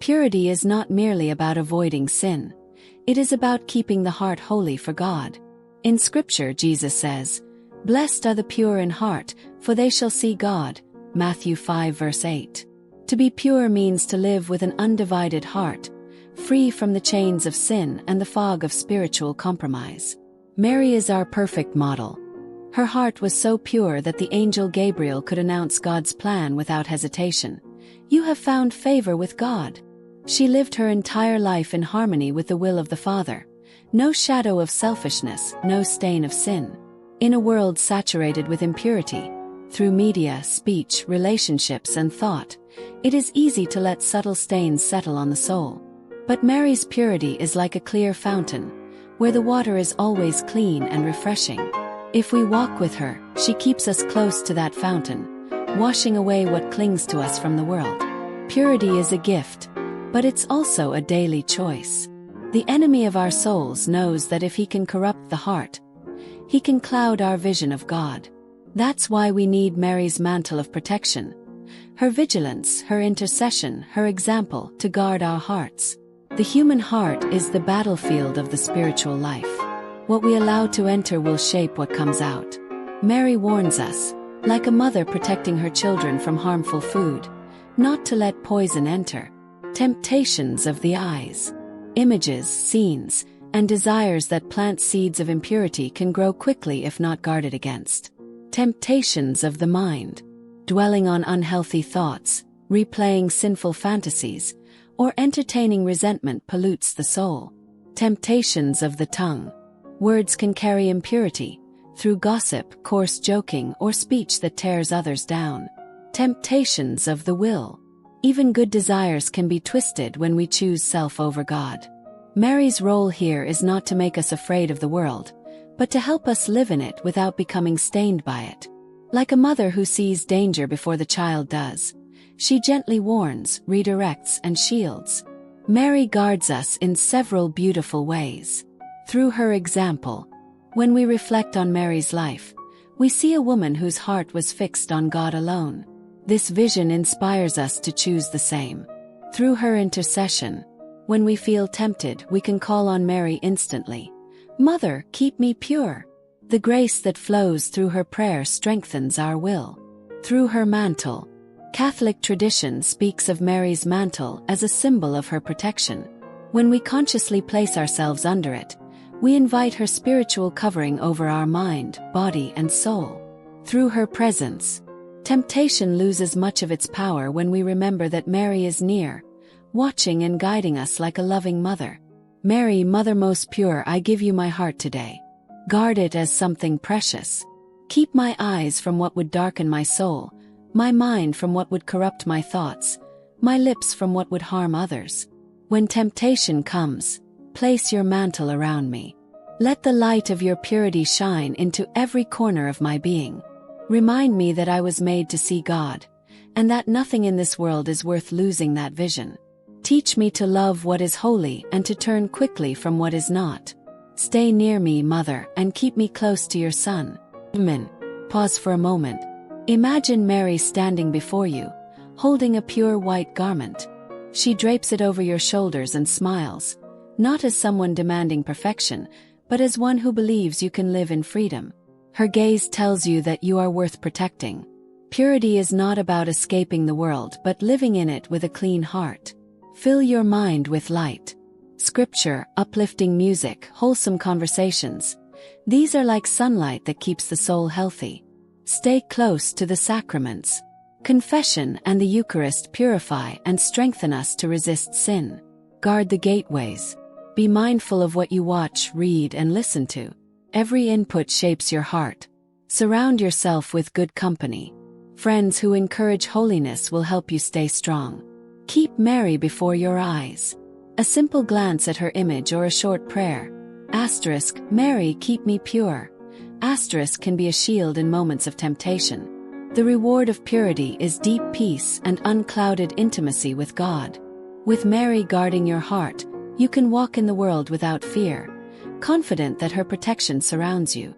Purity is not merely about avoiding sin. It is about keeping the heart holy for God. In Scripture, Jesus says, "Blessed are the pure in heart, for they shall see God." Matthew 5 verse 8. To be pure means to live with an undivided heart, free from the chains of sin and the fog of spiritual compromise. Mary is our perfect model. Her heart was so pure that the angel Gabriel could announce God's plan without hesitation. "You have found favor with God." She lived her entire life in harmony with the will of the Father. No shadow of selfishness, no stain of sin. In a world saturated with impurity, through media, speech, relationships, and thought, it is easy to let subtle stains settle on the soul. But Mary's purity is like a clear fountain, where the water is always clean and refreshing. If we walk with her, she keeps us close to that fountain, washing away what clings to us from the world. Purity is a gift, but it's also a daily choice. The enemy of our souls knows that if he can corrupt the heart, he can cloud our vision of God. That's why we need Mary's mantle of protection, her vigilance, her intercession, her example to guard our hearts. The human heart is the battlefield of the spiritual life. What we allow to enter will shape what comes out. Mary warns us, like a mother protecting her children from harmful food, not to let poison enter. Temptations of the eyes, images, scenes, and desires that plant seeds of impurity can grow quickly if not guarded against. Temptations of the mind, dwelling on unhealthy thoughts, replaying sinful fantasies, or entertaining resentment pollutes the soul. Temptations of the tongue. Words can carry impurity, through gossip, coarse joking, or speech that tears others down. Temptations of the will. Even good desires can be twisted when we choose self over God. Mary's role here is not to make us afraid of the world, but to help us live in it without becoming stained by it. Like a mother who sees danger before the child does, she gently warns, redirects, and shields. Mary guards us in several beautiful ways. Through her example, when we reflect on Mary's life, we see a woman whose heart was fixed on God alone. This vision inspires us to choose the same. Through her intercession, when we feel tempted, we can call on Mary instantly. "Mother, keep me pure." The grace that flows through her prayer strengthens our will. Through her mantle, Catholic tradition speaks of Mary's mantle as a symbol of her protection. When we consciously place ourselves under it, we invite her spiritual covering over our mind, body, and soul. Through her presence, temptation loses much of its power when we remember that Mary is near, watching and guiding us like a loving mother. "Mary, Mother most pure, I give you my heart today. Guard it as something precious. Keep my eyes from what would darken my soul, my mind from what would corrupt my thoughts, my lips from what would harm others. When temptation comes, place your mantle around me. Let the light of your purity shine into every corner of my being. Remind me that I was made to see God, and that nothing in this world is worth losing that vision. Teach me to love what is holy and to turn quickly from what is not. Stay near me, Mother, and keep me close to your Son." Amen. Pause for a moment. Imagine Mary standing before you, holding a pure white garment. She drapes it over your shoulders and smiles, not as someone demanding perfection, but as one who believes you can live in freedom. Her gaze tells you that you are worth protecting. Purity is not about escaping the world but living in it with a clean heart. Fill your mind with light. Scripture, uplifting music, wholesome conversations. These are like sunlight that keeps the soul healthy. Stay close to the sacraments. Confession and the Eucharist purify and strengthen us to resist sin. Guard the gateways. Be mindful of what you watch, read, and listen to. Every input shapes your heart. Surround yourself with good company. Friends who encourage holiness will help you stay strong. Keep Mary before your eyes. A simple glance at her image or a short prayer. *, Mary, keep me pure. * can be a shield in moments of temptation. The reward of purity is deep peace and unclouded intimacy with God. With Mary guarding your heart, you can walk in the world without fear, confident that her protection surrounds you.